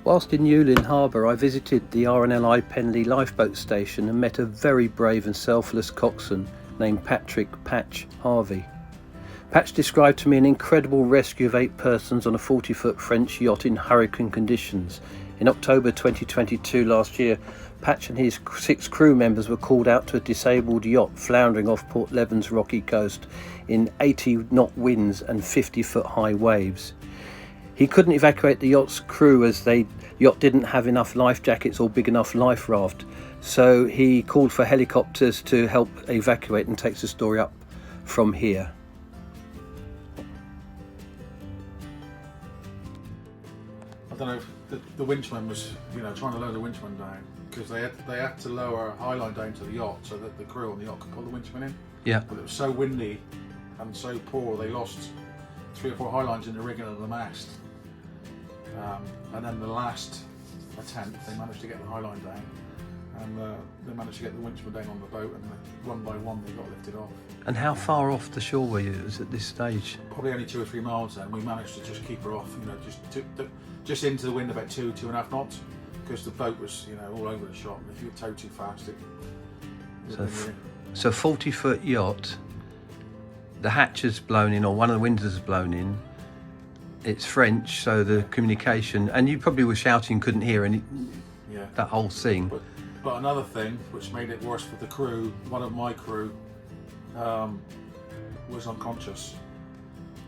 Whilst in Newlyn Harbour, I visited the RNLI Penlee lifeboat station and met a very brave and selfless coxswain named Patrick Patch Harvey. Patch described to me an incredible rescue of 8 persons on a 40-foot French yacht in hurricane conditions. In October 2022 last year, Patch and his 6 crew members were called out to a disabled yacht floundering off Port Leven's rocky coast in 80-knot winds and 50-foot high waves. He couldn't evacuate the yacht's crew as the yacht didn't have enough life jackets or big enough life raft, so he called for helicopters to help evacuate and takes the story up from here. I don't know if the winchman was, trying to lower the winchman down, because they had to lower a high line down to the yacht so that the crew on the yacht could pull the winchman in. Yeah. But it was so windy and so poor, they lost 3 or 4 high lines in the rigging of the mast. And then the last attempt, they managed to get the high line down, and they managed to get the winchman down on the boat, and one by one they got lifted off. And how far off the shore were you at this stage? Probably only 2 or 3 miles then. We managed to just keep her off, just into the wind about 2.5 knots, because the boat was, all over the shop. If you tow too fast, So 40-foot yacht, the hatch has blown in, or one of the windows has blown in. It's French, so the communication, and you probably were shouting, couldn't hear any. Yeah. That whole thing. But another thing which made it worse for the crew, one of my crew was unconscious.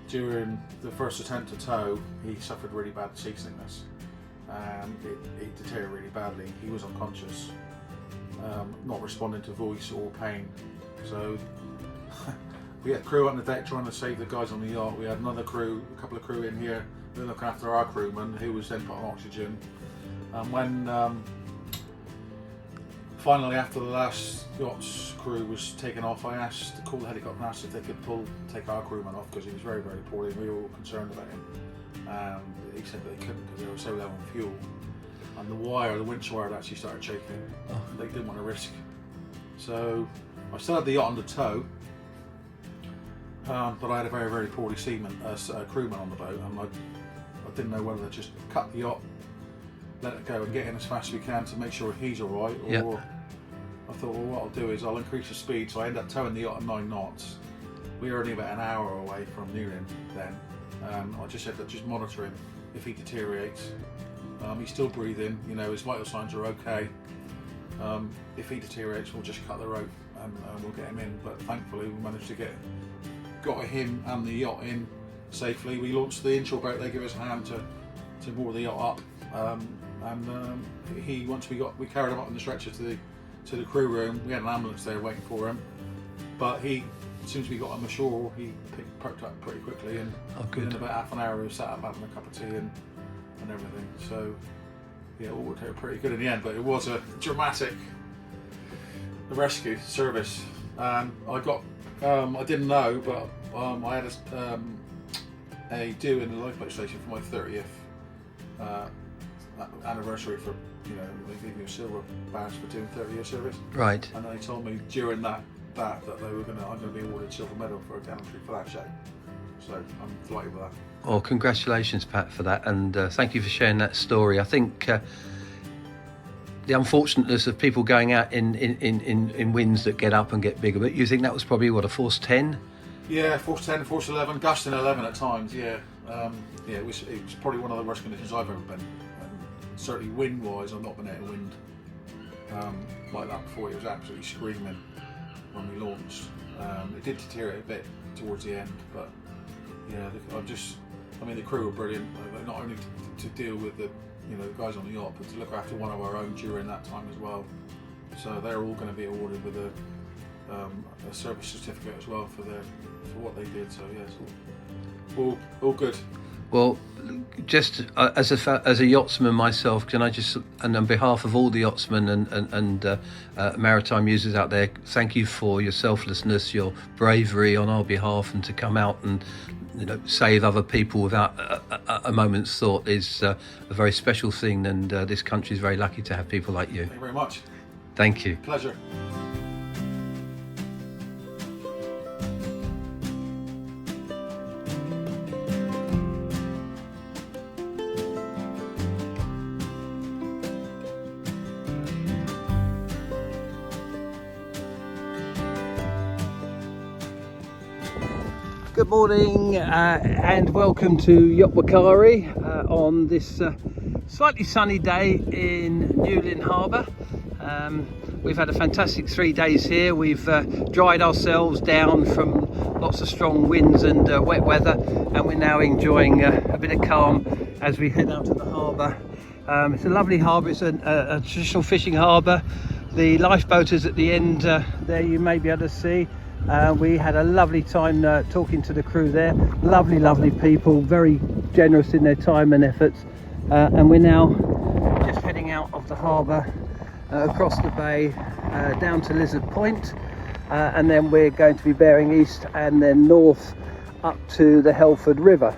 During the first attempt to tow, he suffered really bad seasickness, and it deteriorated really badly. He was unconscious, not responding to voice or pain. So we had crew on the deck trying to save the guys on the yacht. We had a couple of crew in here looking after our crewman, who was then put on oxygen. And when finally, after the last yacht's crew was taken off, I asked to call the helicopter and asked if they could take our crewman off, because he was very, very poorly and we were all concerned about him. He said that they couldn't because they were so low on fuel. And the winch wire had actually started shaking. Oh. They didn't want to risk. So I still had the yacht under tow, but I had a very, very poorly crewman on the boat, and I didn't know whether to just cut the yacht, let it go and get in as fast as we can to make sure he's alright, or yep. I thought, well, what I'll do is I'll increase the speed, so I ended up towing the yacht at 9 knots. We were only about an hour away from Newlyn then. I just said that just monitor him. If he deteriorates, he's still breathing, his vital signs are okay. If he deteriorates, we'll just cut the rope and we'll get him in. But thankfully we managed to got him and the yacht in safely. We launched the inshore boat. They gave us a hand to moor the yacht up, once we carried him up in the stretcher to the crew room. We had an ambulance there waiting for him, but as soon as we got him ashore, he perked up pretty quickly, and within about half an hour we sat up having a cup of tea and everything. So yeah, it all worked out pretty good in the end, but it was a dramatic rescue service. I didn't know, but I had a do in the lifeboat station for my 30th anniversary. For they gave me a silver badge for doing 30-year service. Right. And they told me during that I'm going to be awarded silver medal for gallantry for that show. So I'm delighted with that. Well, congratulations, Pat, for that, and thank you for sharing that story. I think the unfortunateness of people going out in winds that get up and get bigger, but you think that was probably a force 10? Yeah, force 10, force 11, gusting 11 at times. Yeah, it was probably one of the worst conditions I've ever been. Certainly wind-wise, I've not been out of wind like that before. It was absolutely screaming when we launched. It did deteriorate a bit towards the end, but yeah, the crew were brilliant. Not only to deal with the guys on the yacht, but to look after one of our own during that time as well. So they're all going to be awarded with a service certificate as well for what they did. So yeah, it's all good. Well, just as a yachtsman myself, can I just, and on behalf of all the yachtsmen and maritime users out there, thank you for your selflessness, your bravery on our behalf, and to come out and save other people without a moment's thought is a very special thing, and this country is very lucky to have people like you. Thank you very much. Thank you. Pleasure. Good morning and welcome to Yacht Wakari on this slightly sunny day in Newlyn Harbour. We've had a fantastic 3 days here. We've dried ourselves down from lots of strong winds and wet weather, and we're now enjoying a bit of calm as we head out to the harbour. It's a lovely harbour. It's a traditional fishing harbour. The lifeboat is at the end there, you may be able to see. We had a lovely time talking to the crew there. Lovely people, very generous in their time and efforts, and we're now just heading out of the harbour across the bay down to Lizard Point, and then we're going to be bearing east and then north up to the Helford River.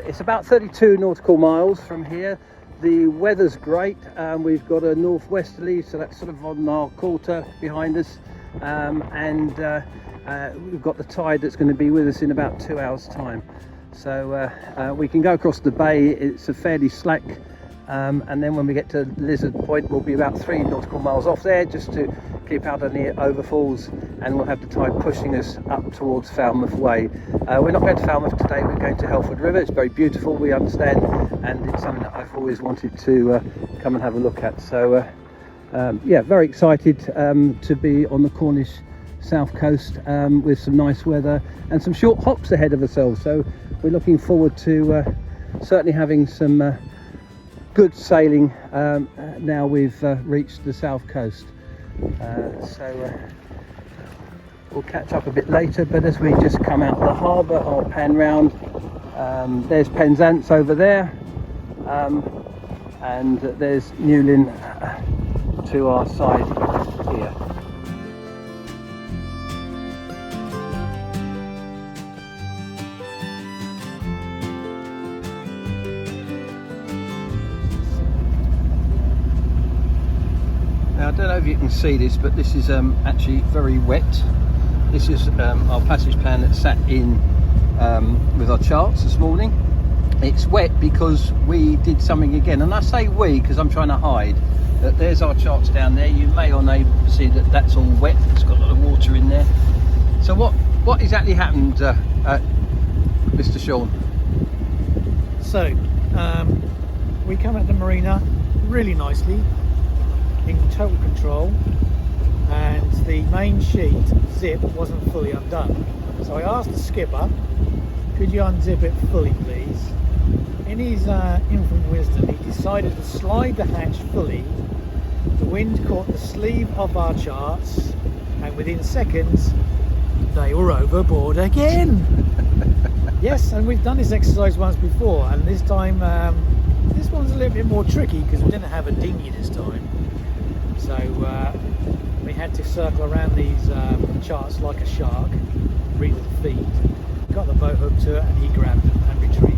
It's about 32 nautical miles from here. The weather's great. We've got a northwesterly, so that's sort of on our quarter behind us. And we've got the tide that's going to be with us in about 2 hours time, so we can go across the bay. It's a fairly slack, and then when we get to Lizard Point we'll be about 3 nautical miles off there, just to keep out any overfalls, and we'll have the tide pushing us up towards Falmouth way. We're not going to Falmouth today, we're going to Helford River. It's very beautiful, we understand, and it's something that I've always wanted to come and have a look at. So yeah, very excited to be on the Cornish south coast with some nice weather and some short hops ahead of ourselves. So we're looking forward to certainly having some good sailing now we've reached the south coast. So we'll catch up a bit later, but as we just come out of the harbour, I'll pan round. There's Penzance over there, and there's Newlyn to our side here. Now I don't know if you can see this, but this is actually very wet. This is our passage plan that sat in with our charts this morning. It's wet because we did something again, and I say we because I'm trying to hide. There's our charts down there. You may or may see that that's all wet. It's got a lot of water in there. So what exactly happened, Mr. Sean? So we come at the marina really nicely, in total control, and the main sheet zip wasn't fully undone. So I asked the skipper, could you unzip it fully please? In his infinite wisdom, he decided to slide the hatch fully. The wind caught the sleeve of our charts, and within seconds they were overboard again. Yes, and we've done this exercise once before, and this time this one's a little bit more tricky because we didn't have a dinghy this time. So we had to circle around these charts like a shark, breathe the feet, got the boat hooked to it, and he grabbed it and retrieved.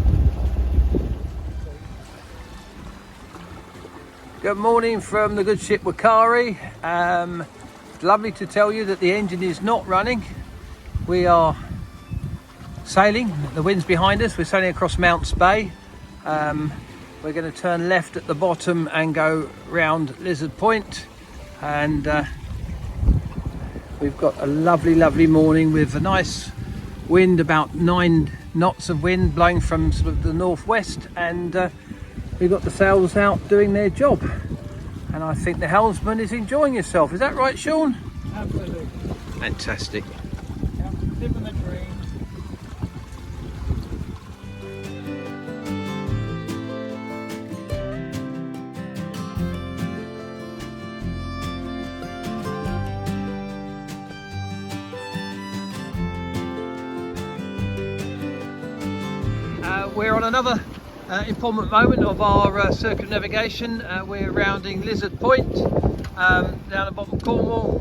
Good morning from the good ship Wakari. It's lovely to tell you that the engine is not running. We are sailing, the wind's behind us, we're sailing across Mounts Bay. We're going to turn left at the bottom and go round Lizard Point, and we've got a lovely morning with a nice wind, about 9 knots of wind blowing from sort of the northwest, and we've got the sails out doing their job, and I think the helmsman is enjoying himself. Is that right, Sean? Absolutely. Fantastic. Yeah, living the dream. We're on another important moment of our circumnavigation. We're rounding Lizard Point down the bottom of Cornwall,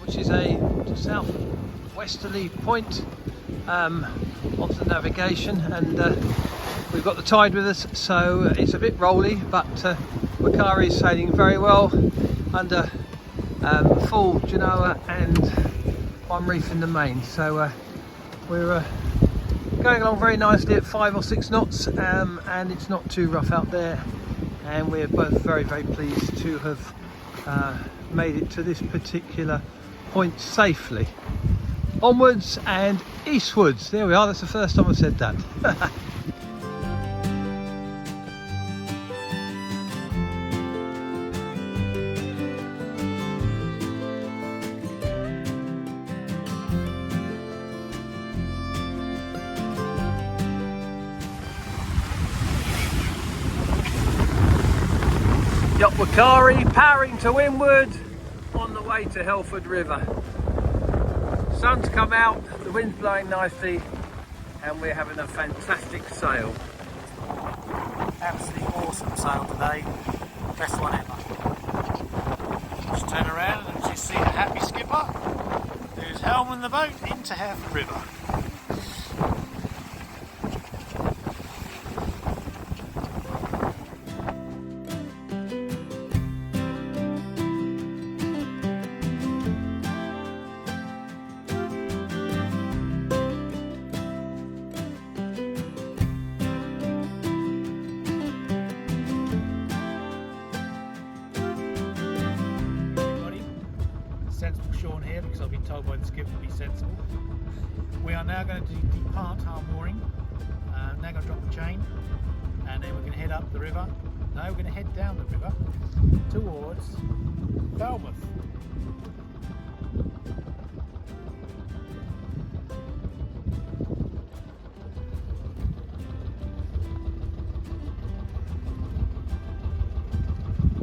which is a south-westerly point of the navigation, and we've got the tide with us, so it's a bit rolly, but Wakari is sailing very well under full Genoa and one reef in the main, so we're going along very nicely at 5 or 6 knots, and it's not too rough out there, and we're both very pleased to have made it to this particular point safely. Onwards and eastwards. There we are, that's the first time I've said that. Wakari powering to windward on the way to Helford River. Sun's come out, the wind's blowing nicely, and we're having a fantastic sail. Absolutely awesome sail today. Best one ever. Just turn around and just see the happy skipper who's helming the boat into Helford River. Sensible Sean here, because I've been told by the skipper to be sensible. We are now going to depart our mooring. Now going to drop the chain, and then we're going to head up the river. No, we're going to head down the river towards Falmouth.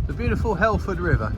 The beautiful Helford River.